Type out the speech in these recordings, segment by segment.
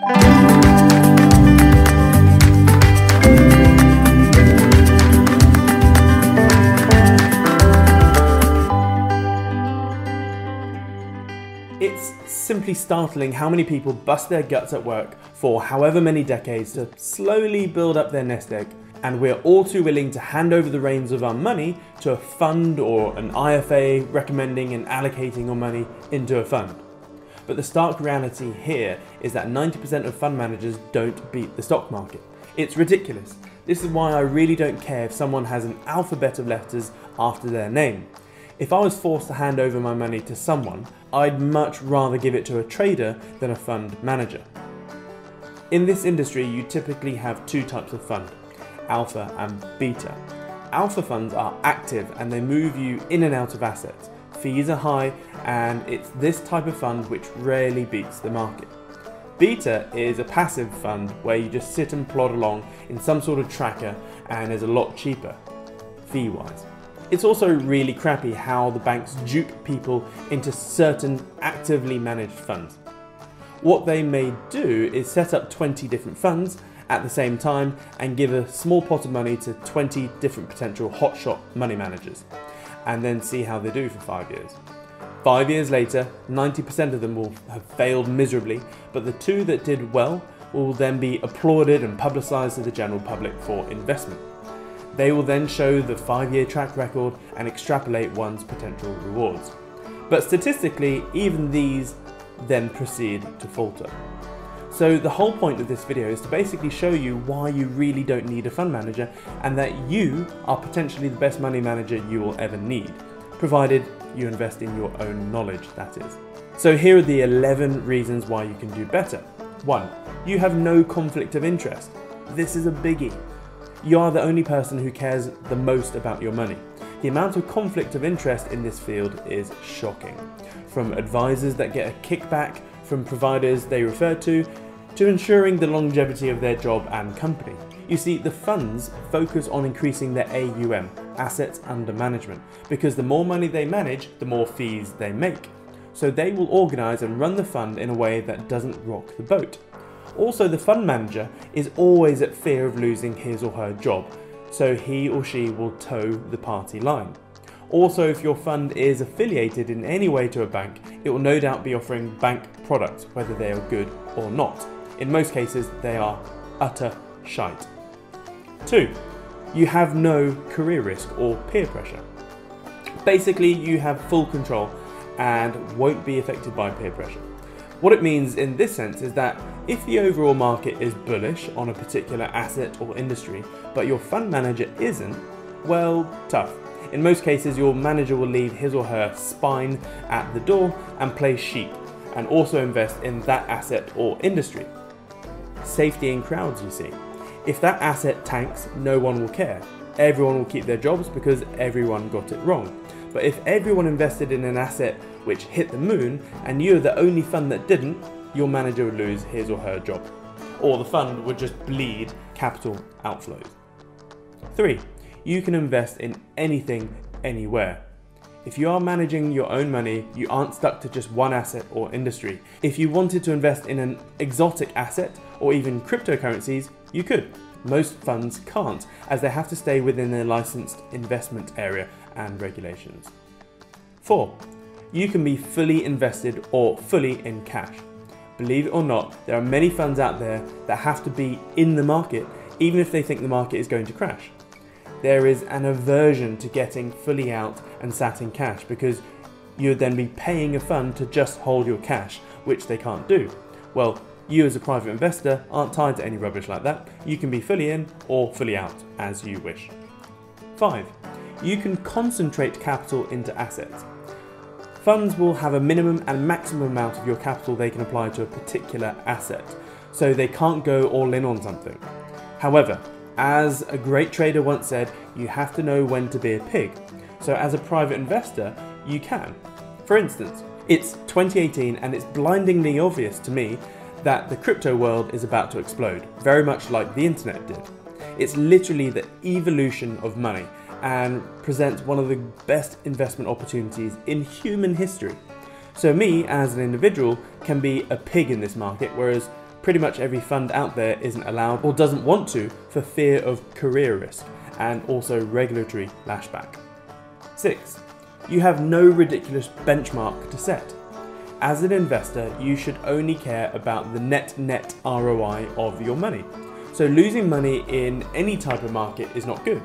It's simply startling how many people bust their guts at work for however many decades to slowly build up their nest egg, and we're all too willing to hand over the reins of our money to a fund or an IFA recommending and allocating our money into a fund. But the stark reality here is that 90% of fund managers don't beat the stock market. It's ridiculous. This is why I really don't care if someone has an alphabet of letters after their name. If I was forced to hand over my money to someone, I'd much rather give it to a trader than a fund manager. In this industry, you typically have two types of fund, alpha and beta. Alpha funds are active and they move you in and out of assets. Fees are high, and it's this type of fund which rarely beats the market. Beta is a passive fund where you just sit and plod along in some sort of tracker and is a lot cheaper, fee-wise. It's also really crappy how the banks dupe people into certain actively managed funds. What they may do is set up 20 different funds at the same time and give a small pot of money to 20 different potential hotshot money managers, and then see how they do for 5 years. 5 years later, 90% of them will have failed miserably, but the two that did well will then be applauded and publicised to the general public for investment. They will then show the 5-year track record and extrapolate one's potential rewards. But statistically, even these then proceed to falter. So the whole point of this video is to basically show you why you really don't need a fund manager, and that you are potentially the best money manager you will ever need, provided you invest in your own knowledge, that is. So here are the 11 reasons why you can do better. 1. You have no conflict of interest. This is a biggie. You are the only person who cares the most about your money. The amount of conflict of interest in this field is shocking. From advisors that get a kickback from providers they refer to ensuring the longevity of their job and company. You see, the funds focus on increasing their AUM, assets under management, because the more money they manage, the more fees they make. So they will organise and run the fund in a way that doesn't rock the boat. Also, the fund manager is always at fear of losing his or her job, so he or she will toe the party line. Also, if your fund is affiliated in any way to a bank, it will no doubt be offering bank products, whether they are good or not. In most cases, they are utter shite. 2. You have no career risk or peer pressure. Basically, you have full control and won't be affected by peer pressure. What it means in this sense is that if the overall market is bullish on a particular asset or industry, but your fund manager isn't, well, tough. In most cases, your manager will leave his or her spine at the door and play sheep, and also invest in that asset or industry. Safety in crowds, you see. If that asset tanks, no one will care. Everyone will keep their jobs because everyone got it wrong. But if everyone invested in an asset which hit the moon and you're the only fund that didn't, your manager would lose his or her job. Or the fund would just bleed capital outflows. 3. You can invest in anything, anywhere. If you are managing your own money, you aren't stuck to just one asset or industry. If you wanted to invest in an exotic asset or even cryptocurrencies, you could. Most funds can't, as they have to stay within their licensed investment area and regulations. 4. You can be fully invested or fully in cash. Believe it or not, there are many funds out there that have to be in the market even if they think the market is going to crash. There is an aversion to getting fully out and sat in cash because you'd then be paying a fund to just hold your cash, which they can't do. Well, you as a private investor aren't tied to any rubbish like that. You can be fully in or fully out as you wish. 5. You can concentrate capital into assets. Funds will have a minimum and maximum amount of your capital they can apply to a particular asset, so they can't go all in on something. However, as a great trader once said, you have to know when to be a pig. So as a private investor, you can. For instance, it's 2018 and it's blindingly obvious to me that the crypto world is about to explode, very much like the internet did. It's literally the evolution of money and presents one of the best investment opportunities in human history. So me, as an individual, can be a pig in this market, whereas Pretty much every fund out there isn't allowed or doesn't want to for fear of career risk and also regulatory lashback. 6. You have no ridiculous benchmark to set. As an investor, you should only care about the net ROI of your money. So losing money in any type of market is not good.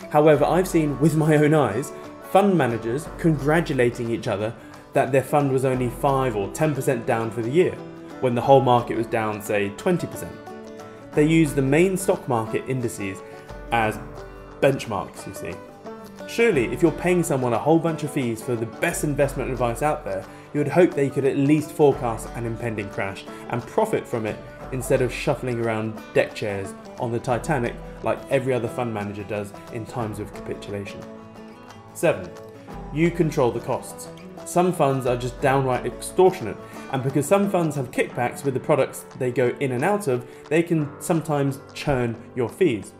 However, I've seen with my own eyes fund managers congratulating each other that their fund was only 5 or 10% down for the year, when the whole market was down, say, 20%. They use the main stock market indices as benchmarks, you see. Surely, if you're paying someone a whole bunch of fees for the best investment advice out there, you would hope they could at least forecast an impending crash and profit from it instead of shuffling around deck chairs on the Titanic like every other fund manager does in times of capitulation. 7. You control the costs. Some funds are just downright extortionate, and because some funds have kickbacks with the products they go in and out of, they can sometimes churn your fees.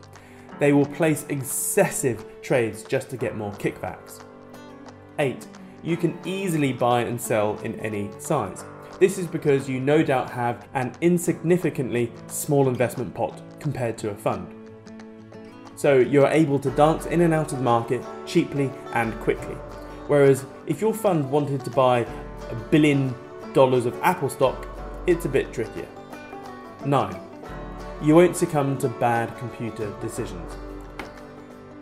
They will place excessive trades just to get more kickbacks. 8. You can easily buy and sell in any size. This is because you no doubt have an insignificantly small investment pot compared to a fund. So you're able to dance in and out of the market cheaply and quickly. Whereas if your fund wanted to buy $1 billion of Apple stock, it's a bit trickier. 9. You won't succumb to bad computer decisions.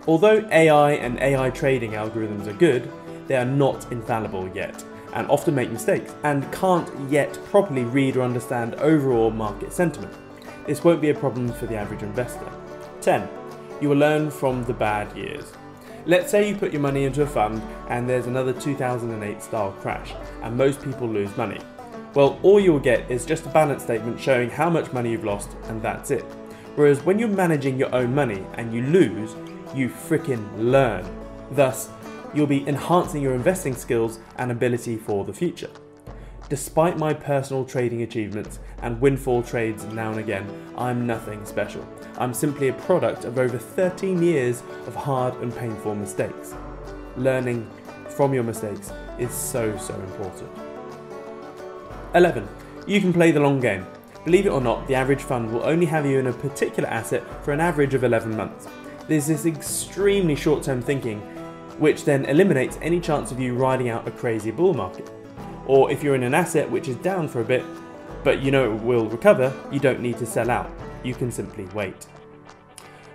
Although AI and AI trading algorithms are good, they are not infallible yet, and often make mistakes, and can't yet properly read or understand overall market sentiment. This won't be a problem for the average investor. 10. You will learn from the bad years. Let's say you put your money into a fund and there's another 2008 style crash, and most people lose money. Well, all you'll get is just a balance statement showing how much money you've lost, and that's it. Whereas when you're managing your own money and you lose, you frickin' learn. Thus, you'll be enhancing your investing skills and ability for the future. Despite my personal trading achievements and windfall trades now and again, I'm nothing special. I'm simply a product of over 13 years of hard and painful mistakes. Learning from your mistakes is so important. 11. You can play the long game. Believe it or not, the average fund will only have you in a particular asset for an average of 11 months. This is extremely short-term thinking, which then eliminates any chance of you riding out a crazy bull market. Or if you're in an asset which is down for a bit, but you know it will recover, you don't need to sell out. You can simply wait.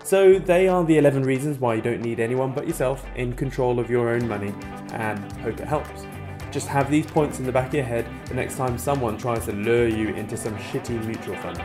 So they are the 11 reasons why you don't need anyone but yourself in control of your own money, and hope it helps. Just have these points in the back of your head the next time someone tries to lure you into some shitty mutual fund.